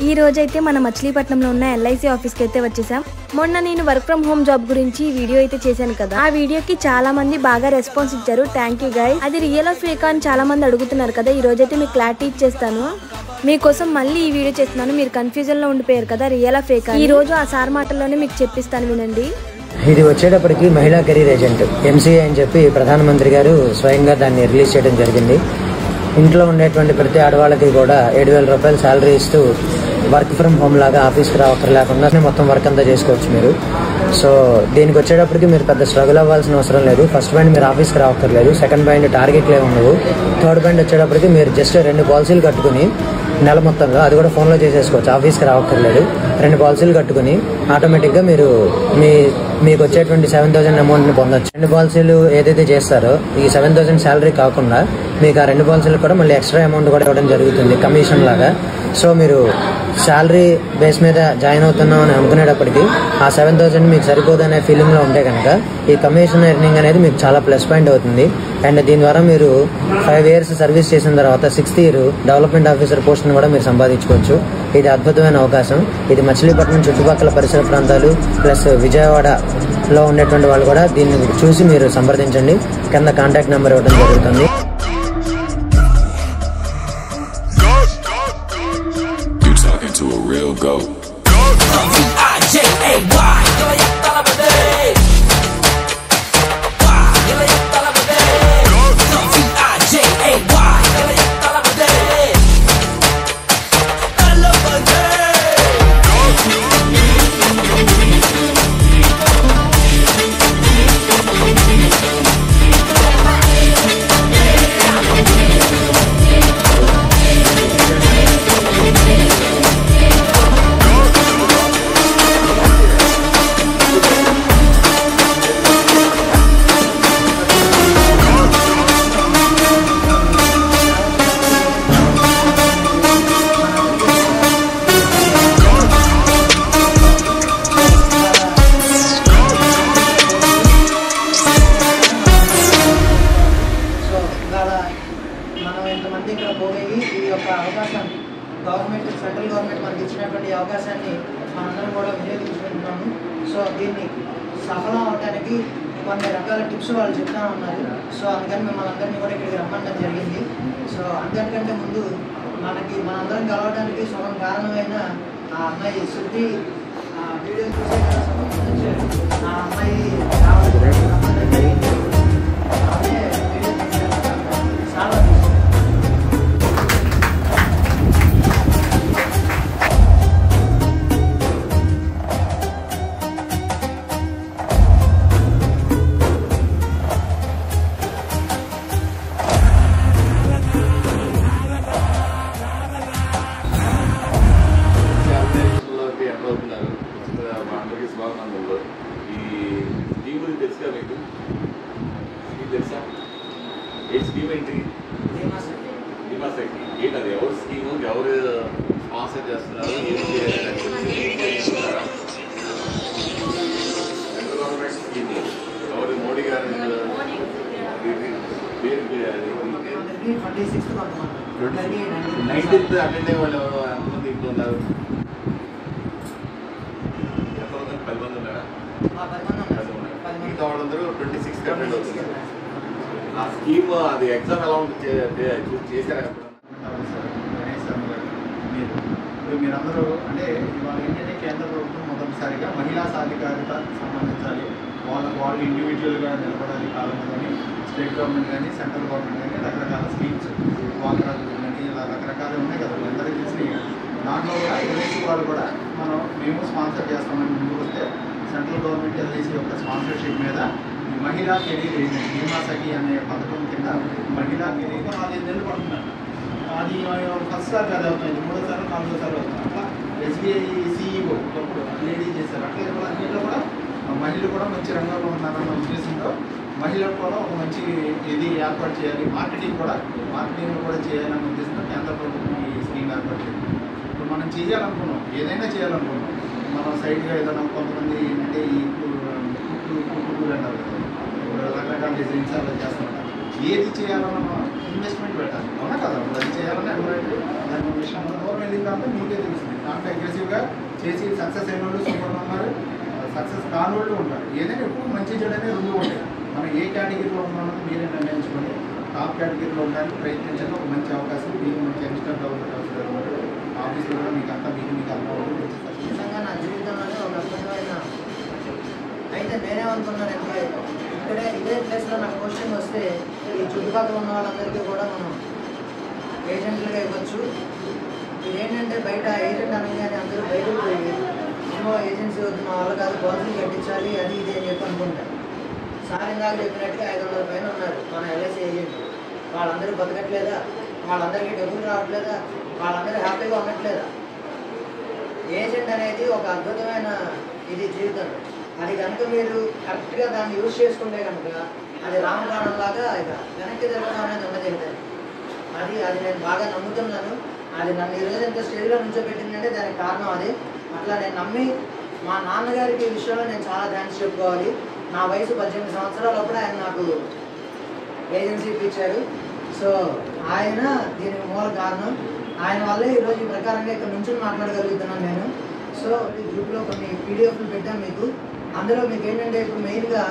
ఈ రోజైతే మన మచిలీపట్నంలో ఉన్న ఎల్ఐసి ఆఫీస్కి అయితే వచ్చేసాం. మొన్న నేను వర్క్ ఫ్రమ్ హోమ్ జాబ్ గురించి వీడియో అయితే చేశాను కదా, ఆ వీడియోకి చాలా మంది బాగా రెస్పాన్స్ ఇచ్చారు. Thank you guys. అది రియల్ ఆఫ్ ఫేక్ అని చాలా మంది అడుగుతున్నారు కదా, ఈ రోజైతే మీకు క్లారిటీ ఇచ్చేస్తాను. మీకోసం మళ్ళీ ఈ వీడియో చేస్తున్నాను. మీరు కన్ఫ్యూజన్ లో ఉండిపోయారు కదా రియల్ ఆఫ్ ఫేక్. ఈ రోజు ఆ సార్ మాటల్లోనే మీకు చెప్పిస్తాను, వినండి. ఇది వచ్చేటప్పటికి మహిళా కెరీర్ ఏజెంట్ ఎంసీఏ అని చెప్పి ప్రధానమంత్రి గారు స్వయంగా దాన్ని రిలీజ్ చేయడం జరిగింది. ఇంట్లో ఉండేటువంటి ప్రతి ఆడవాళ్ళకి కూడా 7,000 రూపాయలు శాలరీ ఇస్తూ వర్క్ ఫ్రమ్ హోమ్ లాగా ఆఫీస్కి రావక్కర్ లేకుండా మొత్తం వర్క్ అంతా చేసుకోవచ్చు మీరు. సో దీనికి వచ్చేటప్పటికి మీరు పెద్ద స్ట్రగుల్ అవ్వాల్సిన అవసరం లేదు. ఫస్ట్ పాయింట్ మీరు ఆఫీస్కి రావక్కర్లేదు. సెకండ్ పాయింట్ టార్గెట్లు ఏమి ఉండవు. థర్డ్ పాయింట్ వచ్చేటప్పటికి మీరు జస్ట్ 2 పాలసీలు కట్టుకుని నెల మొత్తంగా అది కూడా ఫోన్లో చేసేసుకోవచ్చు. ఆఫీస్కి రావక్కర్లేదు. 2 పాలసీలు కట్టుకుని ఆటోమేటిక్గా మీరు మీకు వచ్చేటువంటి 7,000 అమౌంట్ని పొందొచ్చు. 2 పాలసీలు ఏదైతే చేస్తారో ఈ 7,000 శాలరీ కాకుండా మీకు ఆ 2 పాలసీలు కూడా మళ్ళీ ఎక్స్ట్రా అమౌంట్ కూడా ఇవ్వడం జరుగుతుంది కమిషన్ లాగా. సో మీరు శాలరీ బేస్ మీద జాయిన్ అవుతున్నాం అని అనుకునేటప్పటికీ ఆ 7,000 మీకు సరిపోదనే ఫీలింగ్లో ఉంటే కనుక ఈ కమిషన్ ఎర్నింగ్ అనేది మీకు చాలా ప్లస్ పాయింట్ అవుతుంది. అండ్ దీని ద్వారా మీరు 5 years సర్వీస్ చేసిన తర్వాత 6th year డెవలప్మెంట్ ఆఫీసర్ పోస్ట్ని కూడా మీరు సంపాదించుకోవచ్చు. ఇది అద్భుతమైన అవకాశం. ఇది మచిలీపట్నం చుట్టుపక్కల పరిసర ప్రాంతాలు ప్లస్ విజయవాడలో ఉండేటువంటి వాళ్ళు కూడా దీన్ని చూసి మీరు సంప్రదించండి. కింద కాంటాక్ట్ నెంబర్ ఇవ్వడం జరుగుతుంది. To a real goat. ఇక్కడ పోయి ఈ యొక్క అవకాశాన్ని సెంట్రల్ గవర్నమెంట్ మనకి ఇచ్చినటువంటి అవకాశాన్ని మనందరం కూడా వినియోగించుకుంటున్నాము. సో దీన్ని సఫలం అవడానికి కొన్ని రకాల టిప్స్ వాళ్ళు చెప్తా ఉన్నారు. సో అందుకని మిమ్మల్ని అందరినీ కూడా ఇక్కడికి రమ్మడం జరిగింది. సో అంతకంటే ముందు మనందరం కలవడానికి సగం కారణమైన ఆ అమ్మాయి శృతి వీడియో చూసే ఆ అమ్మాయి ఈ స్కీమ్ గురించి తెలుసుగా మీకు? స్కీమ్ తెలుసా? ఏ స్కీమ్ ఏంటి? బీమా శక్తి ఏంటి? అది ఎవరు స్కీము, ఎవరు స్పాన్సర్ చేస్తున్నారు, సెంట్రల్ గవర్నమెంట్ స్కీమ్. ఎవరు? మోడీ గారు 19th అటెండ్ అయ్యే వాళ్ళు ఎవరు? ఎంతమంది ఇంట్లో ఉన్నారు? ఎంతమంది? 10 మంది ఉన్నారా? మిగతా వాళ్ళందరూ 26th అటెండ్ అవుతున్నారు. ఆ స్కీమ్ అది ఎగ్జామ్ ఎలా ఉంటుంది చేశారా? మీరందరూ అంటే ఇవాళ ఏంటంటే కేంద్ర ప్రభుత్వం మొదటిసారిగా మహిళా సాధికారిత సంబంధించాలి, వాళ్ళు ఇండివిజువల్గా నిలబడాలి కాలంలోని స్టేట్ గవర్నమెంట్ కానీ సెంట్రల్ గవర్నమెంట్ కానీ రకరకాల స్కీమ్స్ వాకరాలు కానీ ఇలా రకరకాలు ఉన్నాయి కదా, అందరికీ తెలిసినాయి. దాంట్లో కూడా ఎల్ఐసి వాళ్ళు కూడా మేము స్పాన్సర్ చేస్తామని ముందుకు వస్తే సెంట్రల్ గవర్నమెంట్ ఎల్ఐసి యొక్క స్పాన్సర్షిప్ మీద మహిళా కెరీర్ ఏజెంట్ బీమా సఖి అనే పథకం కింద మహిళా కెరీర్ 4 నెలలు పడుతున్నారు. అది ఫస్ట్ సార్ అది అవుతుంది, 3వ సార్ 4వ సార్ అవుతుంది. అట్లా ఎస్బీఐ సిఈఓ అప్పుడు లేడీ చేశారు. అట్లా అన్నింటిలో కూడా మహిళలు కూడా మంచి రంగంలో ఉన్నారన్న ఉద్దేశంతో మహిళలకు కూడా ఒక మంచి ఇది ఏర్పాటు చేయాలి, మార్కెటింగ్ కూడా చేయాలన్న ఉద్దేశంతో కేంద్ర ప్రభుత్వం ఈ స్కీమ్ ఏర్పాటు చేయాలి. ఇప్పుడు మనం చేయాలనుకున్నాం, ఏదైనా చేయాలనుకున్నాం, మనం సైడ్గా ఏదైనా కొంతమంది ఏంటంటే ఈ కుట్టు అంటారు కదా, రకరకాల డిజైన్స్ అలా చేస్తాం. ఏది చేయాలన్నా ఇన్వెస్ట్మెంట్ పెట్టాలి, అవునా కదా? అది చేయాలన్నా ఎవరైతే దాని విషయంలో దూరం వెళ్ళిందంటే మీకే తెలుస్తుంది. దాంట్లో అగ్రెసివ్గా చేసి సక్సెస్ అయిన వాళ్ళు సూపర్ ఉన్నారు, సక్సెస్ కాని వాళ్ళు ఉంటారు. ఏదైనా ఎప్పుడు మంచి చెడు అనేది రెండు ఉంటాయి. మనం ఏ కేటగిరీలో ఉన్నామో మీరే నిర్ణయించుకొని టాప్ కేటగిరీలో ఉండడానికి ప్రయత్నించండి. ఒక మంచి అవకాశం, మీకు మంచి యంగ్స్టర్ డెవలప్మెంట్ అవసరం అనమాట. ఆఫీస్లో కూడా మీకు అంతా మీకు అనుభవం నిజంగా నా జీవితంలోనే ఒక అద్భుతమైన అయితే నేనేమనుకున్నానంటే ఇదే ప్లేస్లో నాకు పోస్టింగ్ వస్తే ఈ చుట్టుపక్కల ఉన్న వాళ్ళందరికీ కూడా మనం ఏజెంట్లుగా ఇవ్వచ్చు. ఇదేంటంటే బయట ఏజెంట్ అనగానే అందరూ బయటకు పోయి ఏమో ఏజెన్సీ వద్దు మా వాళ్ళు కాదు పాలసీ కట్టించాలి అది ఇది అని చెప్పి అనుకుంటారు. సార్ ఇందాక చెప్పినట్టుగా 500 పైన ఉన్నారు మన ఎల్ఐసి ఏజెంట్. వాళ్ళందరూ బతకట్లేదా? వాళ్ళందరికీ డబ్బులు రావట్లేదా? వాళ్ళందరూ హ్యాపీగా ఉండట్లేదా? ఏజెంట్ అనేది ఒక అద్భుతమైన ఇది జీవితం. అది కనుక మీరు కరెక్ట్గా దాన్ని యూజ్ చేసుకుంటే కనుక అది రామబాణం లాగా ఇక వెనక్కి తిరగడం అనేది ఉండదు. అది నేను బాగా నమ్ముతున్నాను. అది నన్ను ఈరోజు ఎంత స్టేజ్లో నుంచోబెట్టిందంటే దానికి కారణం అది. అట్లా నేను నమ్మి మా నాన్నగారికి ఈ విషయంలో నేను చాలా థ్యాంక్స్ చెప్పుకోవాలి. నా వయసు 18 సంవత్సరాలప్పుడు ఆయన నాకు ఏజెన్సీ ఇప్పించారు. సో ఆయన దీనికి మూల కారణం. ఆయన వల్లే ఈరోజు ఈ ప్రకారంగా ఇక్కడ నుంచి మాట్లాడగలుగుతున్నాను నేను. సో ఈ గ్రూప్లో కొన్ని పీడిఎఫ్లు పెట్టాను మీకు. అందులో మీకు ఏంటంటే ఇప్పుడు మెయిన్గా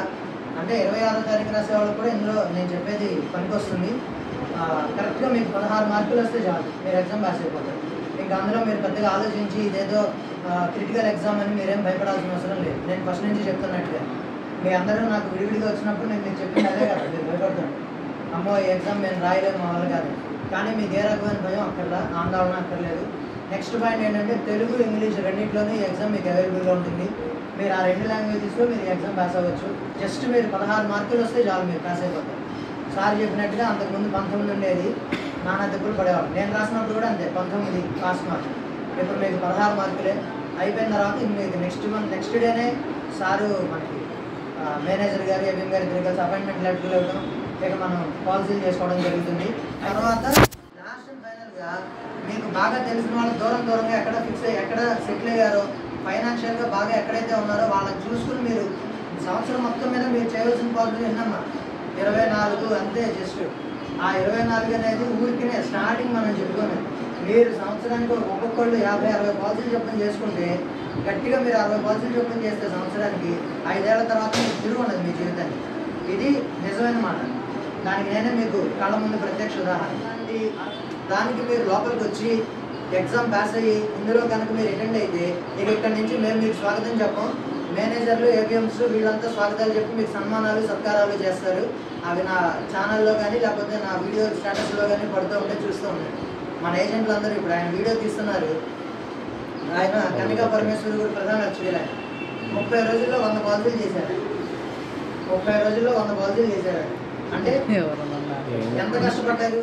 అంటే 26వ తారీఖు రాసే వాళ్ళకి కూడా ఇందులో నేను చెప్పేది పనికొస్తుంది. కరెక్ట్గా మీకు 16 మార్కులు వస్తే చాలు మీరు ఎగ్జామ్ పాస్ అయిపోతారు. ఇంకా అందులో మీరు పెద్దగా ఆలోచించి ఇదేదో క్రిటికల్ ఎగ్జామ్ అని మీరేం భయపడాల్సిన అవసరం లేదు. నేను ఫస్ట్ నుంచి చెప్తున్నట్టుగా మీ అందరూ నాకు విడివిడిగా వచ్చినప్పుడు నేను మీకు చెప్పింది అదే కదా, మీరు భయపడుతున్నాను అమ్మో ఈ ఎగ్జామ్ నేను రాయలేము మా వాళ్ళు కాదు. కానీ మీకు ఏ రకమైన భయం అక్కర్లా, ఆందోళన అక్కర్లేదు. నెక్స్ట్ పాయింట్ ఏంటంటే తెలుగు ఇంగ్లీష్ రెండింటిలోనే ఈ ఎగ్జామ్ మీకు అవైలబుల్గా ఉంటుంది. మీరు ఆ 2 లాంగ్వేజెస్లో మీరు ఎగ్జామ్ పాస్ అవ్వచ్చు. జస్ట్ మీరు 16 మార్కులు వస్తే చాలు మీరు పాస్ అయిపోతారు. సార్ చెప్పినట్టుగా అంతకుముందు 19 ఉండేది, నానా దెబ్బలు పడేవాళ్ళు. నేను రాసినప్పుడు కూడా అంతే 19 పాస్ మార్క్. ఇప్పుడు మీకు 16 మార్కులే. అయిపోయిన తర్వాత మీకు నెక్స్ట్ డేనే సారు మనకి మేనేజర్ గారు ఏబిఎం గారి దగ్గర కలిసి అపాయింట్మెంట్ లెటర్లు ఇవ్వడం, ఇక మనం పాలసీలు చేసుకోవడం జరుగుతుంది. తర్వాత లాస్ట్ అండ్ ఫైనల్గా మీకు బాగా తెలిసిన వాళ్ళు దూరంగా ఎక్కడ ఫిక్స్ అయ్యి ఎక్కడ సెటిల్ అయ్యారో ఫైనాన్షియల్గా బాగా ఎక్కడైతే ఉన్నారో వాళ్ళని చూసుకుని మీరు సంవత్సరం మొత్తం మీద మీరు చేయవలసిన పాలసీ ఏంటమ్మా 24 అంతే. జస్ట్ ఆ 24 అనేది ఊరికినే స్టార్టింగ్ మనం చెప్పుకోలేదు. మీరు సంవత్సరానికి ఒక్కొక్కళ్ళు 50-60 పాలసీలు చొప్పున చేసుకుంటే గట్టిగా మీరు 60 పాలసీలు చొప్పున చేస్తే సంవత్సరానికి 5 ఏళ్ల తర్వాత మీకు తిరుగు ఉండదు మీ జీవితానికి. ఇది నిజమైన మాట. దానికి నేనే మీకు కళ్ళ ముందు ప్రత్యక్ష ఉదాహరణ. దానికి మీరు లోపలికి వచ్చి ఎగ్జామ్ పాస్ అయ్యి ఇందులో కనుక మీరు అటెండ్ అయితే ఇక ఇక్కడ నుంచి మేము మీకు స్వాగతం చెప్పాం. మేనేజర్లు ఏపీఎంస్ వీళ్ళంతా స్వాగతాలు చెప్పి మీకు సన్మానాలు సత్కారాలు చేస్తారు. అవి నా ఛానల్లో కానీ లేకపోతే నా వీడియో స్టేటస్లో కానీ పడుతూ ఉంటే చూస్తూ ఉంటాయి. మన ఏజెంట్లు అందరూ ఇప్పుడు ఆయన వీడియో తీస్తున్నారు. ఆయన కన్నికా పరమేశ్వరి కూడా ప్రధాన అర్చకులు. 30 రోజుల్లో 100 పాలసీలు చేశారు. 30 రోజుల్లో 100 పాలసీలు చేశారు అంటే ఎంత కష్టపడ్డారు.